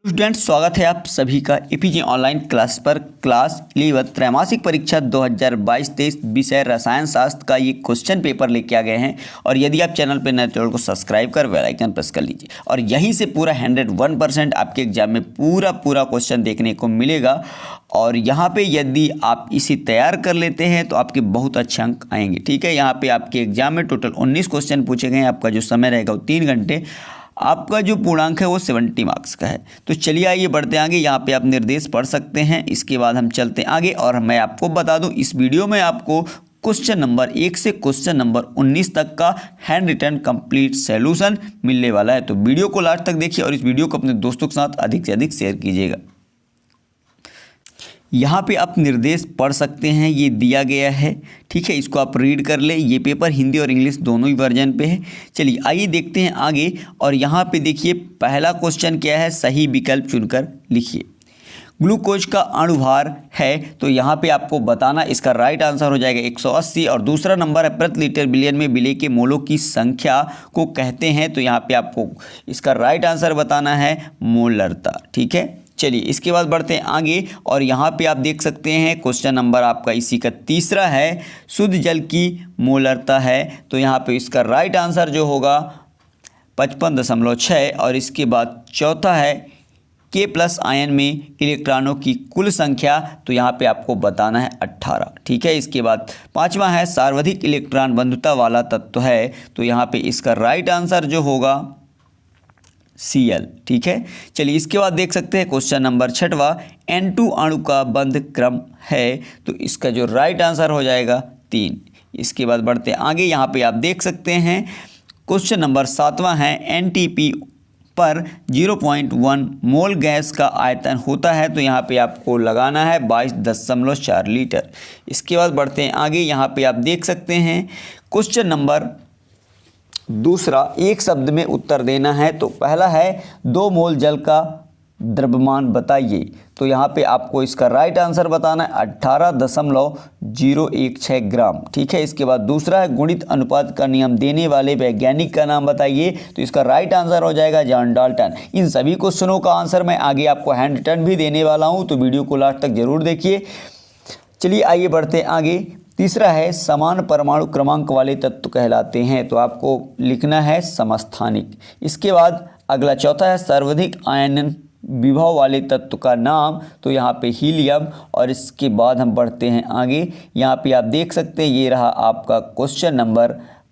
Students, स्वागत है आप सभी का एपीजे ऑनलाइन क्लास पर। क्लास 11 त्रैमासिक परीक्षा 2022-23 विषय रसायन शास्त्र का ये क्वेश्चन पेपर लेके आ गए हैं। और यदि आप चैनल पर नए चैनल को सब्सक्राइब कर बेल आइकन प्रेस कर लीजिए और यहीं से पूरा 101% आपके एग्जाम में पूरा क्वेश्चन देखने को मिलेगा। और यहाँ पे यदि आप इसे तैयार कर लेते हैं तो आपके बहुत अच्छे अंक आएंगे। ठीक है, यहाँ पे आपके एग्जाम में टोटल 19 क्वेश्चन पूछे गए हैं। आपका जो समय रहेगा वो 3 घंटे। आपका जो पूर्णांक है वो 70 मार्क्स का है। तो चलिए आइए बढ़ते आगे। यहाँ पे आप निर्देश पढ़ सकते हैं। इसके बाद हम चलते हैं आगे और मैं आपको बता दूं, इस वीडियो में आपको क्वेश्चन नंबर 1 से क्वेश्चन नंबर 19 तक का हैंड रिटन कंप्लीट सॉल्यूशन मिलने वाला है। तो वीडियो को लास्ट तक देखिए और इस वीडियो को अपने दोस्तों के साथ अधिक से अधिक शेयर कीजिएगा। यहाँ पे आप निर्देश पढ़ सकते हैं, ये दिया गया है। ठीक है, इसको आप रीड कर ले। ये पेपर हिंदी और इंग्लिश दोनों ही वर्जन पे है। चलिए आइए देखते हैं आगे। और यहाँ पे देखिए पहला क्वेश्चन क्या है, सही विकल्प चुनकर लिखिए। ग्लूकोज का अणुभार है, तो यहाँ पे आपको बताना, इसका राइट आंसर हो जाएगा 180। और दूसरा नंबर है प्रति लीटर बिलियन में विलेय के मोलों की संख्या को कहते हैं, तो यहाँ पे आपको इसका राइट आंसर बताना है मोलरता। ठीक है, चलिए इसके बाद बढ़ते हैं आगे। और यहाँ पे आप देख सकते हैं क्वेश्चन नंबर आपका इसी का तीसरा है, शुद्ध जल की मोलरता है, तो यहाँ पे इसका राइट आंसर जो होगा 55.6। और इसके बाद चौथा है K+ आयन में इलेक्ट्रॉनों की कुल संख्या, तो यहाँ पे आपको बताना है 18। ठीक है, इसके बाद पांचवा है सर्वाधिक इलेक्ट्रॉन बंधुता वाला तत्व है, तो यहाँ पे इसका राइट आंसर जो होगा Cl। ठीक है, चलिए इसके बाद देख सकते हैं क्वेश्चन नंबर 6वां, N2 अणु का बंध क्रम है, तो इसका जो राइट आंसर हो जाएगा 3। इसके बाद बढ़ते आगे। यहाँ पे आप देख सकते हैं क्वेश्चन नंबर 7वां है, NTP पर 0.1 मोल गैस का आयतन होता है, तो यहाँ पे आपको लगाना है 22.4 लीटर। इसके बाद बढ़ते हैं आगे। यहाँ पे आप देख सकते हैं क्वेश्चन नंबर दूसरा, एक शब्द में उत्तर देना है। तो पहला है 2 मोल जल का द्रव्यमान बताइए, तो यहाँ पे आपको इसका राइट आंसर बताना है 18.016 ग्राम। ठीक है, इसके बाद दूसरा है गुणित अनुपात का नियम देने वाले वैज्ञानिक का नाम बताइए, तो इसका राइट आंसर हो जाएगा जॉन डाल्टन। इन सभी क्वेश्चनों का आंसर मैं आगे आपको हैंड रिटन भी देने वाला हूँ, तो वीडियो को लास्ट तक जरूर देखिए। चलिए आइए बढ़ते हैं आगे। तीसरा है समान परमाणु क्रमांक वाले तत्व कहलाते हैं, तो आपको लिखना है समस्थानिक। इसके बाद अगला चौथा है सर्वाधिक आयनन विभव वाले तत्व का नाम, तो यहाँ पे हीलियम। और इसके बाद हम बढ़ते हैं आगे। यहाँ पे आप देख सकते हैं ये रहा आपका क्वेश्चन नंबर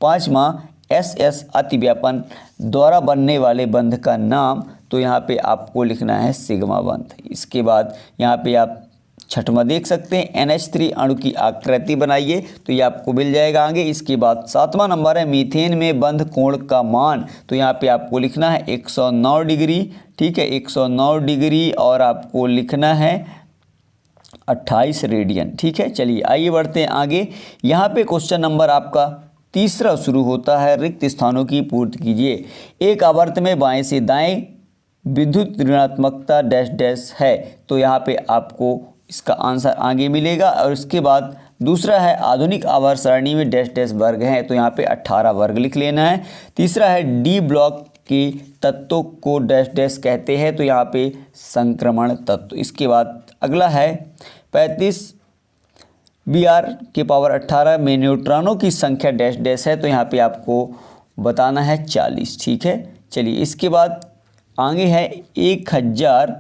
5वां, SS अतिव्यापन द्वारा बनने वाले बंध का नाम, तो यहाँ पे आपको लिखना है सिग्मा बंध। इसके बाद यहाँ पे आप 6वां देख सकते हैं, NH3 अणु की आकृति बनाइए, तो ये आपको मिल जाएगा आगे। इसके बाद 7वां नंबर है मीथेन में बंध कोण का मान, तो यहाँ पे आपको लिखना है 109 डिग्री। ठीक है, 109 डिग्री और आपको लिखना है 28 रेडियन। ठीक है, चलिए आइए बढ़ते हैं आगे। यहाँ पे क्वेश्चन नंबर आपका तीसरा शुरू होता है, रिक्त स्थानों की पूर्ति कीजिए। एक आवर्त में बाएं से दाएं विद्युत ऋणात्मकता डैश डैश है, तो यहाँ पे आपको इसका आंसर आगे मिलेगा। और इसके बाद दूसरा है आधुनिक आवर्त सारणी में डैश डैश वर्ग हैं, तो यहाँ पे 18 वर्ग लिख लेना है। तीसरा है डी ब्लॉक के तत्वों को डैश डैश कहते हैं, तो यहाँ पे संक्रमण तत्व। इसके बाद अगला है 35 Br⁻18 में न्यूट्रॉनों की संख्या डैश डैश है, तो यहाँ पे आपको बताना है 40। ठीक है, चलिए इसके बाद आगे है 1000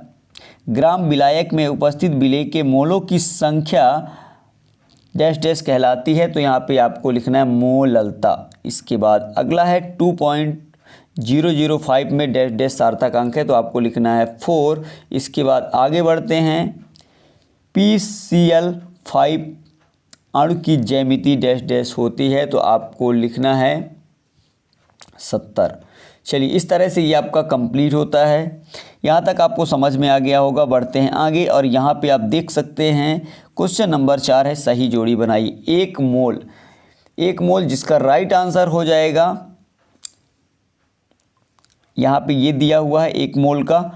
ग्राम विलायक में उपस्थित विलेय के मोलों की संख्या डैश डैश कहलाती है, तो यहाँ पे आपको लिखना है मोललता। इसके बाद अगला है 2.005 में डैश डैश सार्थक अंक है, तो आपको लिखना है 4। इसके बाद आगे बढ़ते हैं, PCl5 अणु की ज्यामिति डैश डैश होती है, तो आपको लिखना है 70। चलिए इस तरह से ये आपका कंप्लीट होता है। यहाँ तक आपको समझ में आ गया होगा। बढ़ते हैं आगे और यहाँ पे आप देख सकते हैं क्वेश्चन नंबर 4 है सही जोड़ी बनाइए। एक मोल जिसका राइट आंसर हो जाएगा, यहाँ पे ये दिया हुआ है 1 मोल का।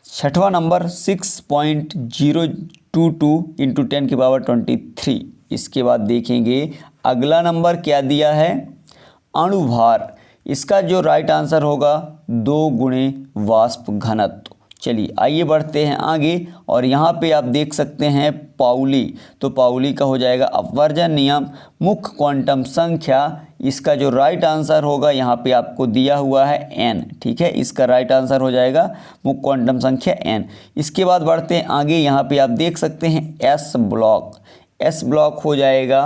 6वां नंबर 6.022 × 10⁻23। इसके बाद देखेंगे अगला नंबर क्या दिया है, अणुभार। इसका जो राइट आंसर होगा 2 × वाष्प घनत्व। चलिए आइए बढ़ते हैं आगे और यहाँ पे आप देख सकते हैं पाउली, तो पाउली का हो जाएगा अपवर्जन नियम, मुख्य क्वांटम संख्या। इसका जो राइट आंसर होगा यहाँ पे आपको दिया हुआ है n, ठीक है, इसका राइट आंसर हो जाएगा मुख्य क्वांटम संख्या n। इसके बाद बढ़ते हैं आगे, यहाँ पे आप देख सकते हैं s ब्लॉक, s ब्लॉक हो जाएगा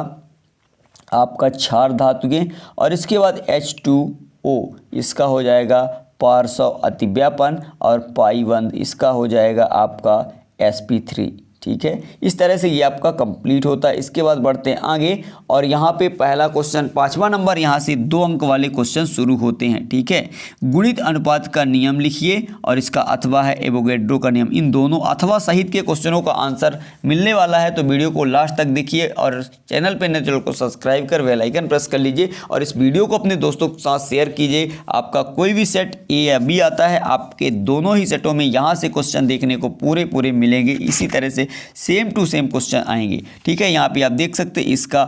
आपका क्षार धातु के, और इसके बाद H2O इसका हो जाएगा पार्श्व अतिव्यापन, और पाईबंध इसका हो जाएगा आपका sp3, ठीक है। इस तरह से ये आपका कंप्लीट होता है। इसके बाद बढ़ते हैं आगे और यहाँ पे पहला क्वेश्चन 5वां नंबर, यहाँ से 2 अंक वाले क्वेश्चन शुरू होते हैं, ठीक है। गुणित अनुपात का नियम लिखिए और इसका अथवा है एवोगैड्रो का नियम। इन दोनों अथवा सहित के क्वेश्चनों का आंसर मिलने वाला है, तो वीडियो को लास्ट तक देखिए और चैनल पर नए चैनल को सब्सक्राइब कर बेल आइकन प्रेस कर लीजिए और इस वीडियो को अपने दोस्तों के साथ शेयर कीजिए। आपका कोई भी सेट ए या बी आता है, आपके दोनों ही सेटों में यहाँ से क्वेश्चन देखने को पूरे मिलेंगे, इसी तरह से सेम टू सेम क्वेश्चन आएंगे, ठीक है। यहाँ पे आप देख सकते हैं इसका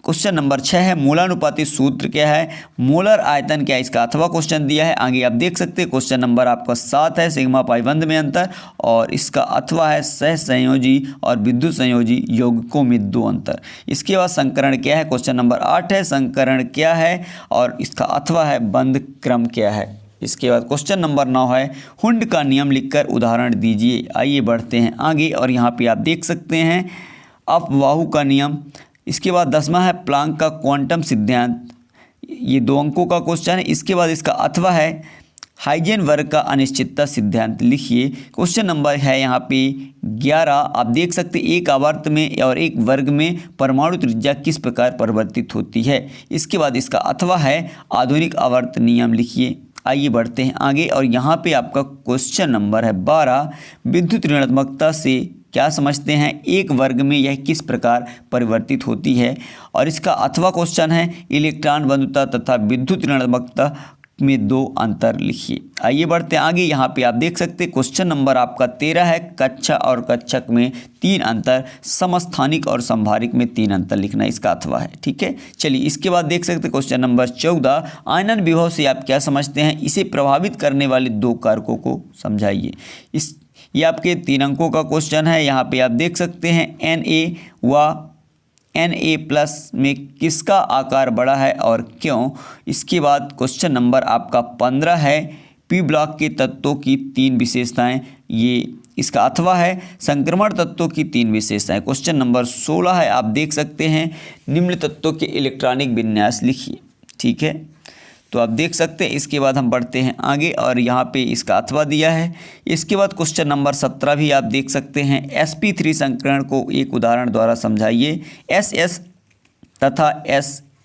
क्वेश्चन नंबर 6 है, मोलानुपाती सूत्र क्या है, मोलर आयतन क्या है, इसका अथवा क्वेश्चन दिया है। आगे आप देख सकते हैं क्वेश्चन नंबर आपका 7 है, सिग्मा पाईबंध में अंतर, और इसका अथवा है सह संयोजी और विद्युत संयोजी यौगिकों में 2 अंतर। इसके बाद संकरण क्या है, क्वेश्चन नंबर 8 है, संकरण क्या है और इसका अथवा है बंध क्रम क्या है। इसके बाद क्वेश्चन नंबर 9 है, हुंड का नियम लिखकर उदाहरण दीजिए। आइए बढ़ते हैं आगे और यहाँ पे आप देख सकते हैं अपवाहु का नियम। इसके बाद 10वां है प्लांक का क्वांटम सिद्धांत, ये 2 अंकों का क्वेश्चन है। इसके बाद इसका अथवा है हाइजेनबर्ग का अनिश्चितता सिद्धांत लिखिए। क्वेश्चन नंबर है यहाँ पे 11, आप देख सकते हैं एक आवर्त में और एक वर्ग में परमाणु त्रिज्या किस प्रकार परिवर्तित होती है। इसके बाद इसका अथवा है आधुनिक आवर्त नियम लिखिए। आइए बढ़ते हैं आगे और यहाँ पे आपका क्वेश्चन नंबर है 12, विद्युत ऋणात्मकता से क्या समझते हैं, एक वर्ग में यह किस प्रकार परिवर्तित होती है। और इसका अथवा क्वेश्चन है इलेक्ट्रॉन बंधुता तथा विद्युत ऋणात्मकता में 2 अंतर लिखिए। आइए बढ़ते हैं आगे, यहाँ पे आप देख सकते हैं क्वेश्चन नंबर आपका 13 है, कक्षा और कक्षक में 3 अंतर, समस्थानिक और संभारिक में 3 अंतर लिखना इसका अथवा है, ठीक है। चलिए इसके बाद देख सकते हैं क्वेश्चन नंबर 14, आयनन विभव से आप क्या समझते हैं, इसे प्रभावित करने वाले 2 कारकों को समझाइए। ये आपके 3 अंकों का क्वेश्चन है। यहाँ पे आप देख सकते हैं Na व Na+ में किसका आकार बड़ा है और क्यों। इसके बाद क्वेश्चन नंबर आपका 15 है, पी ब्लॉक के तत्वों की 3 विशेषताएं, ये इसका अथवा है संक्रमण तत्वों की 3 विशेषताएं। क्वेश्चन नंबर 16 है, आप देख सकते हैं निम्न तत्वों के इलेक्ट्रॉनिक विन्यास लिखिए, ठीक है। तो आप देख सकते हैं। इसके बाद हम बढ़ते हैं आगे और यहाँ पे इसका अथवा दिया है। इसके बाद क्वेश्चन नंबर 17 भी आप देख सकते हैं, sp3 संकरण को एक उदाहरण द्वारा समझाइए, ss तथा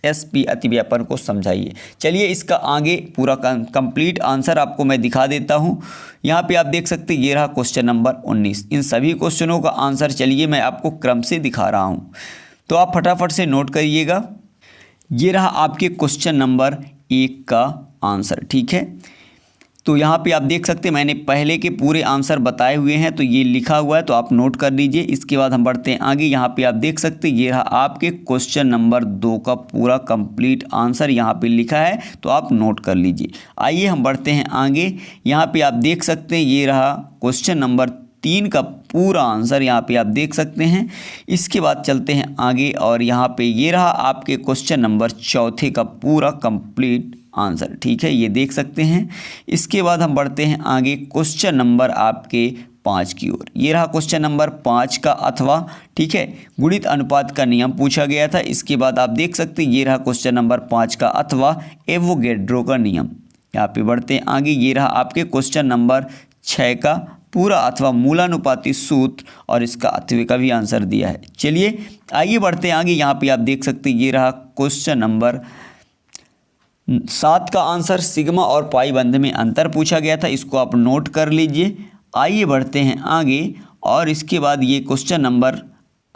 sp अतिव्यापन को समझाइए। चलिए इसका आगे पूरा कंप्लीट आंसर आपको मैं दिखा देता हूँ। यहाँ पे आप देख सकते हैं ये रहा क्वेश्चन नंबर 19। इन सभी क्वेश्चनों का आंसर चलिए मैं आपको क्रम से दिखा रहा हूँ, तो आप फटाफट से नोट करिएगा। ये रहा आपके क्वेश्चन नंबर 1 का आंसर, ठीक है। तो यहाँ पे आप देख सकते हैं मैंने पहले के पूरे आंसर बताए हुए हैं, तो ये लिखा हुआ है, तो आप नोट कर लीजिए। इसके बाद हम बढ़ते हैं आगे। यहाँ पे आप देख सकते हैं ये रहा आपके क्वेश्चन नंबर 2 का पूरा कंप्लीट आंसर यहाँ पे लिखा है, तो आप नोट कर लीजिए। आइए हम बढ़ते हैं आगे। यहाँ पे आप देख सकते हैं ये रहा क्वेश्चन नंबर 3 का पूरा आंसर, यहाँ पे आप देख सकते हैं। इसके बाद चलते हैं आगे और यहाँ पे ये रहा आपके क्वेश्चन नंबर 4 का पूरा कंप्लीट आंसर, ठीक है, ये देख सकते हैं। इसके बाद हम बढ़ते हैं आगे क्वेश्चन नंबर आपके 5 की ओर। ये रहा क्वेश्चन नंबर 5 का अथवा, ठीक है, गुणित अनुपात का नियम पूछा गया था। इसके बाद आप देख सकते हैं ये रहा क्वेश्चन नंबर 5 का अथवा एवोगैड्रो का नियम। यहाँ पे बढ़ते हैं आगे। ये रहा आपके क्वेश्चन नंबर 6 का पूरा अथवा मूलानुपाती सूत्र, और इसका अथवे का भी आंसर दिया है। चलिए आइए बढ़ते हैं आगे। यहाँ पे आप देख सकते हैं ये रहा क्वेश्चन नंबर 7 का आंसर, सिग्मा और पाई बंध में अंतर पूछा गया था, इसको आप नोट कर लीजिए। आइए बढ़ते हैं आगे और इसके बाद ये क्वेश्चन नंबर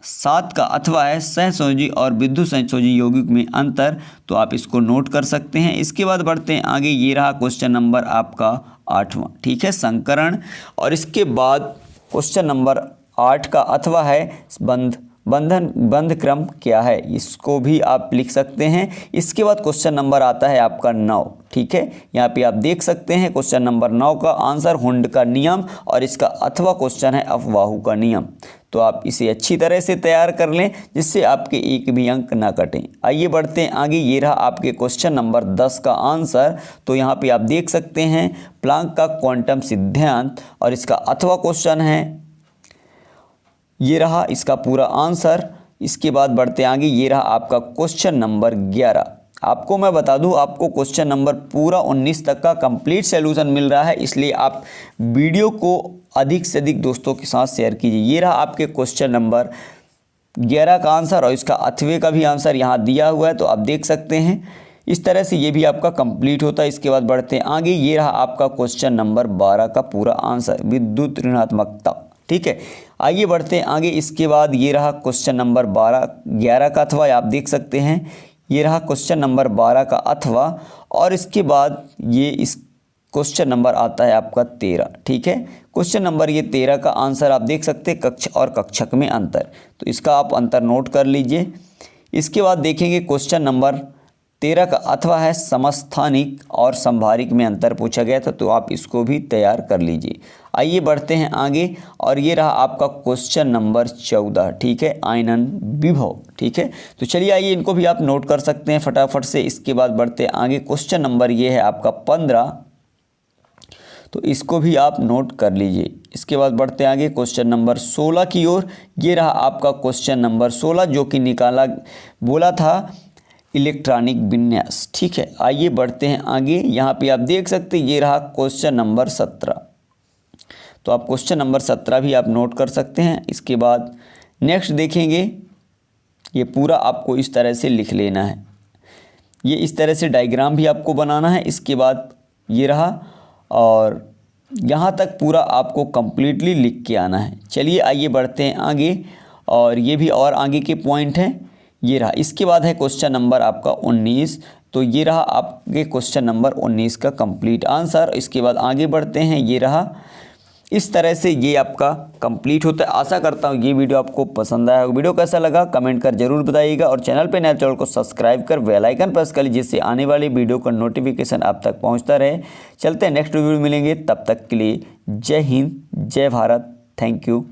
7 का अथवा है सहसंयोजी और विद्युत संयोजी यौगिक में अंतर, तो आप इसको नोट कर सकते हैं। इसके बाद बढ़ते हैं आगे। ये रहा क्वेश्चन नंबर आपका 8वां, ठीक है, संकरण। और इसके बाद क्वेश्चन नंबर 8 का अथवा है बंध बंध क्रम क्या है, इसको भी आप लिख सकते हैं। इसके बाद क्वेश्चन नंबर आता है आपका 9, ठीक है। यहाँ पे आप देख सकते हैं क्वेश्चन नंबर 9 का आंसर हुंड का नियम, और इसका अथवा क्वेश्चन है अफवाहु का नियम। तो आप इसे अच्छी तरह से तैयार कर लें जिससे आपके एक भी अंक ना कटें। आइए बढ़ते हैं आगे। ये रहा आपके क्वेश्चन नंबर 10 का आंसर। तो यहाँ पे आप देख सकते हैं प्लांक का क्वांटम सिद्धांत, और इसका अथवा क्वेश्चन है। ये रहा इसका पूरा आंसर। इसके बाद बढ़ते आगे। ये रहा आपका क्वेश्चन नंबर 11। आपको मैं बता दूं, आपको क्वेश्चन नंबर पूरा 19 तक का कंप्लीट सॉल्यूशन मिल रहा है, इसलिए आप वीडियो को अधिक से अधिक दोस्तों के साथ शेयर कीजिए। ये रहा आपके क्वेश्चन नंबर 11 का आंसर, और इसका अथवे का भी आंसर यहाँ दिया हुआ है, तो आप देख सकते हैं। इस तरह से ये भी आपका कंप्लीट होता है। इसके बाद बढ़ते हैं आगे। ये रहा आपका क्वेश्चन नंबर 12 का पूरा आंसर, विद्युत ऋणात्मकता, ठीक है। आइए बढ़ते हैं आगे। इसके बाद ये रहा क्वेश्चन नंबर 11 का अथवा, आप देख सकते हैं। ये रहा क्वेश्चन नंबर 12 का अथवा, और इसके बाद ये इस क्वेश्चन नंबर आता है आपका 13, ठीक है। क्वेश्चन नंबर ये 13 का आंसर आप देख सकते हैं कक्ष और कक्षक में अंतर, तो इसका आप अंतर नोट कर लीजिए। इसके बाद देखेंगे क्वेश्चन नंबर 13 का अथवा है समस्थानिक और संभारिक में अंतर पूछा गया था, तो आप इसको भी तैयार कर लीजिए। आइए बढ़ते हैं आगे। और ये रहा आपका क्वेश्चन नंबर 14, ठीक है, आयनन विभव, ठीक है। तो चलिए आइए इनको भी आप नोट कर सकते हैं फटाफट से। इसके बाद बढ़ते हैं आगे। क्वेश्चन नंबर ये है आपका 15, तो इसको भी आप नोट कर लीजिए। इसके बाद बढ़ते आगे क्वेश्चन नंबर 16 की ओर। ये रहा आपका क्वेश्चन नंबर 16, जो कि बोला था इलेक्ट्रॉनिक विन्यास, ठीक है। आइए बढ़ते हैं आगे। यहाँ पे आप देख सकते हैं ये रहा क्वेश्चन नंबर 17, तो आप क्वेश्चन नंबर 17 भी आप नोट कर सकते हैं। इसके बाद नेक्स्ट देखेंगे। ये पूरा आपको इस तरह से लिख लेना है, ये इस तरह से डायग्राम भी आपको बनाना है। इसके बाद ये रहा, और यहाँ तक पूरा आपको कंप्लीटली लिख के आना है। चलिए आइए बढ़ते हैं आगे, और ये भी और आगे के पॉइंट हैं। ये रहा। इसके बाद है क्वेश्चन नंबर आपका 19, तो ये रहा आपके क्वेश्चन नंबर 19 का कंप्लीट आंसर। इसके बाद आगे बढ़ते हैं। ये रहा। इस तरह से ये आपका कंप्लीट होता है। आशा करता हूँ ये वीडियो आपको पसंद आया। वीडियो कैसा लगा कमेंट कर जरूर बताइएगा, और चैनल पे नए चैनल को सब्सक्राइब कर बेल आइकन प्रेस कर लीजिए, जिससे आने वाली वीडियो का नोटिफिकेशन आप तक पहुँचता रहे। चलते हैं नेक्स्ट वीडियो मिलेंगे, तब तक के लिए जय हिंद, जय भारत, थैंक यू।